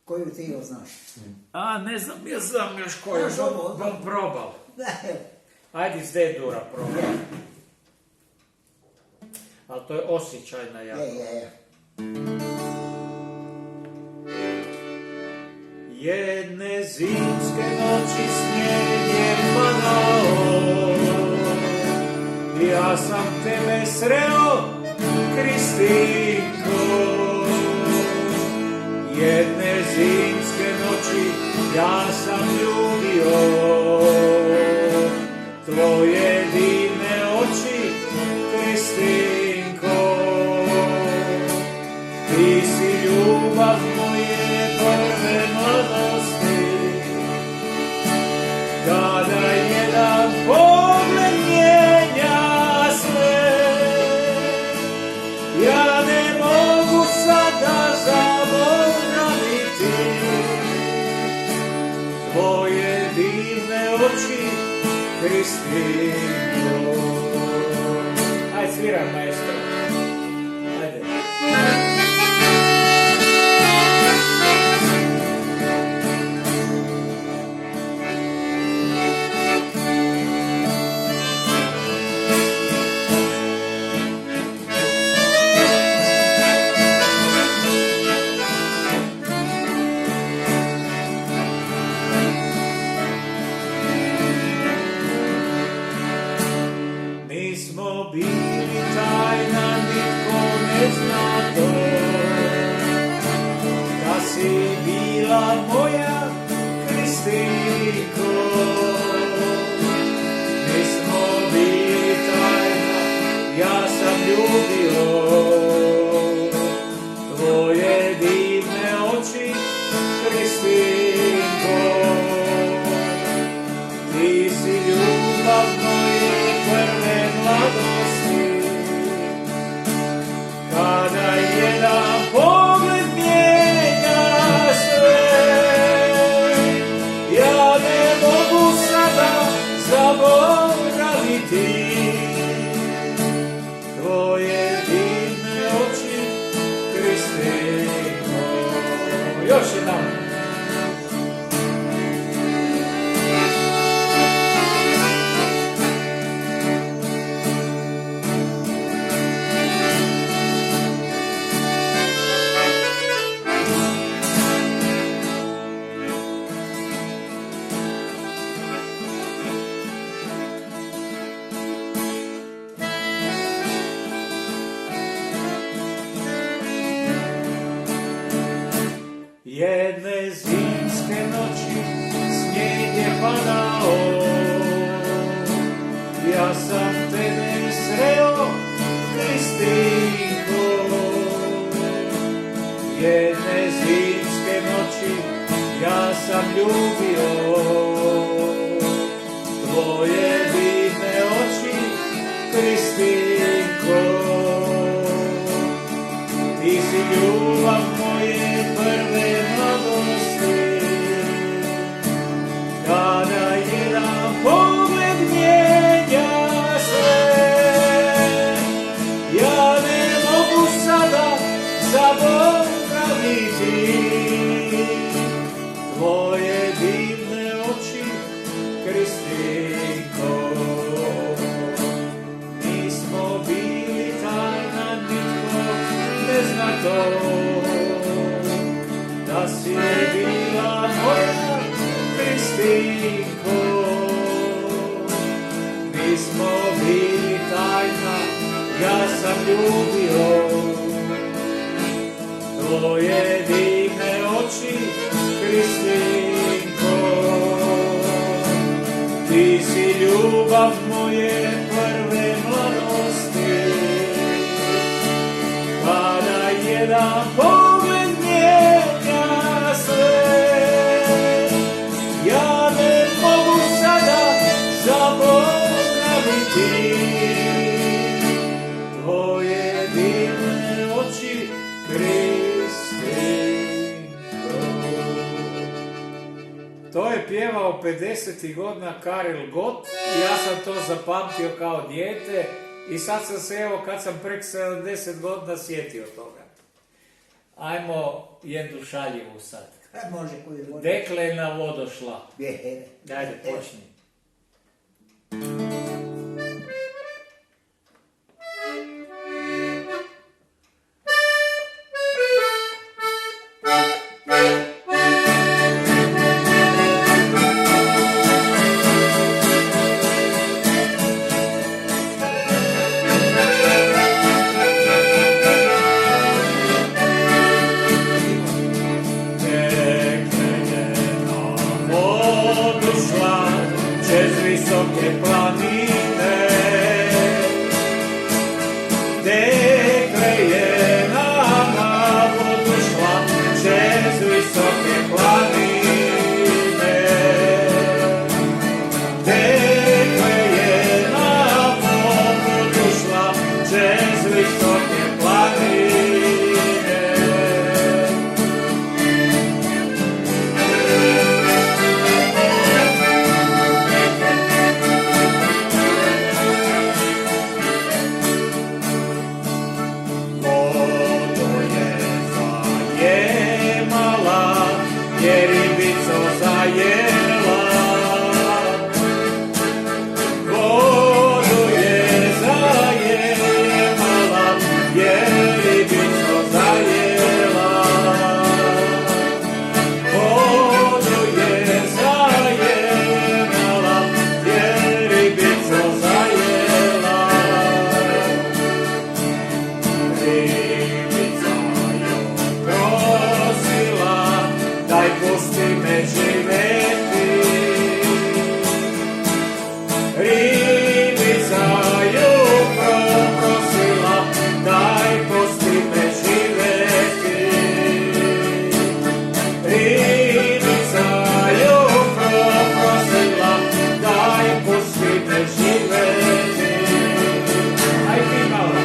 Koju ti jo znaš? A, ne znam, ja znam još koju, bom probal. Ne. Ajde, s D-dura probal. Ali to je osjećajna jako. Je. Jedne zimske noći snijeg je padao, ja sam tebe sreo, Kristinko. Jedne zimske noći ja sam ljubio tvoje divne oči, Kristinko. Ti si ljubav moje prve mladosti, kada jedan pogled mijenja sve. Ja ne mogu sada zaboraviti tvoje divne oči, Kristinko. Ajde, sviram, maestro. Ajde. Nismo bili tajna, nitko ne zna to, da si bila moja, Kristinko. Nismo bili tajna, ja sam ljubio tvoje divne oči, Kristinko. Ti si ljubav moje prve mladosti, kada jedan pogled mijenja sve. Ja ne mogu sada zaboraviti tvoje divne oči, Kristinko. Još jedan. Jedne zimske noći snijeg je padao, ja sam tebe sreo, Kristinko. Jedne zimske noći ja sam ljubio tvoje divne oči, Kristinko. Ti si ljubav moje prve mladosti, kada jedan pogled mijenja sve. Ja ne mogu sada zaboraviti tvoje divne oči, Kristinko. Nismo bili tajna, nitko ne zna to, da si bila moja, Kristinko. Nismo bili tajna, ja sam ljubio tvoje divne oči, Kristinko. Ti si ljubav moje prve mladosti, kada jedan pogled mijenja sve. Ja ne mogu sada zaboraviti tvoje divne oči, Kristinko. To je pjevao 50. godina Karel Gott i ja sam to zapamtio kao dijete i sad sam se, evo, kad sam prek 70 godina sjetio toga. Ajmo jednu šaljivu sad. Može koju vodi. Dekle na vodošla. Je. Ajde, počni. Visoke planine, dekle je na vodu šla čez visoke planine, dekle je na vodu šla čez visoke planine. Je ribico zajela, vodu je zajemala, je ribico zajela, vodu je zajemala, je ribico zajela, ribica jo prosila, daj pusti me živeti, ribica ju prosila, daj pusti me živeti, ribica ju prosila, daj pusti me živeti. Aj ti malo.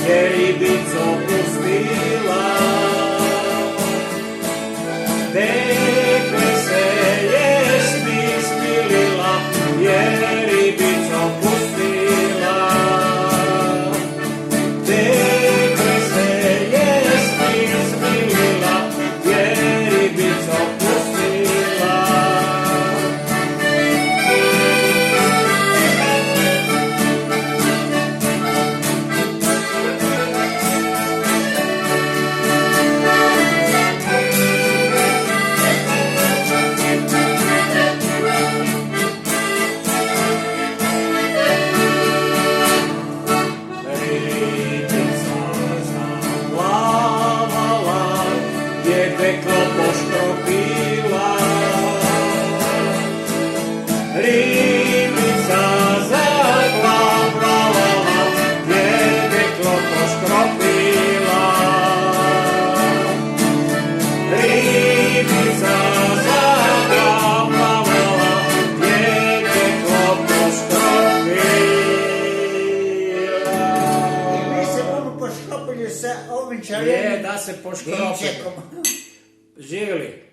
Je ribico pustila, dekle se je smislila, je ribico pustila, dekle se je smislila, je ribico pustila. Je deklo poštropila, ribica zaplavala, je deklo poštropila, ribica zaplavala, je deklo poštropila. I mi se ono poškopili sa ovim čarenim Je, da se poškropimo. vinčekom. Živjeli.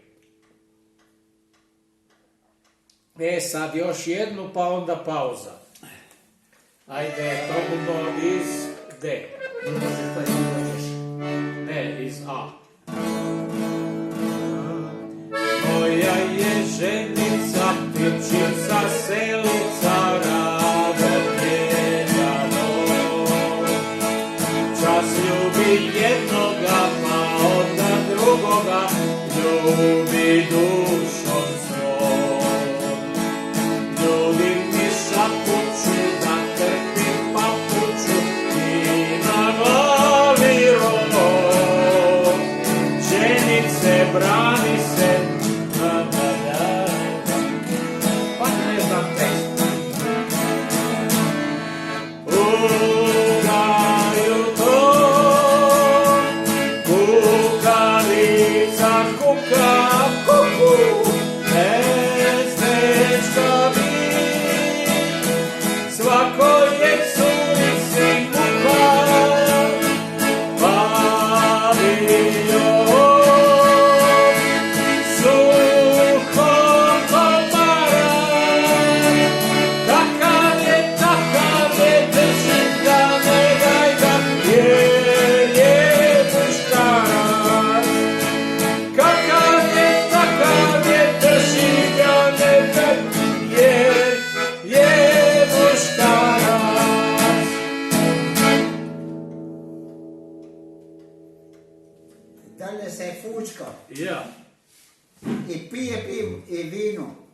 Sad još jednu, pa onda pauza. Ajde, probamo iz D. Može koji hoćeš. Ne, iz A. Moja je ženica, ptičica, selica, rado pjevano. Čas ljubi jednoga, pa onda drugoga, ljubi dušom svom. Ljudi mi šapuću, da trpim papuču i na glavi rog. Ženice, brani se, pa ne znam tekst. Ugaju to, kukavica kuka, kuku. se fučka Ja. i pije pivo i vino.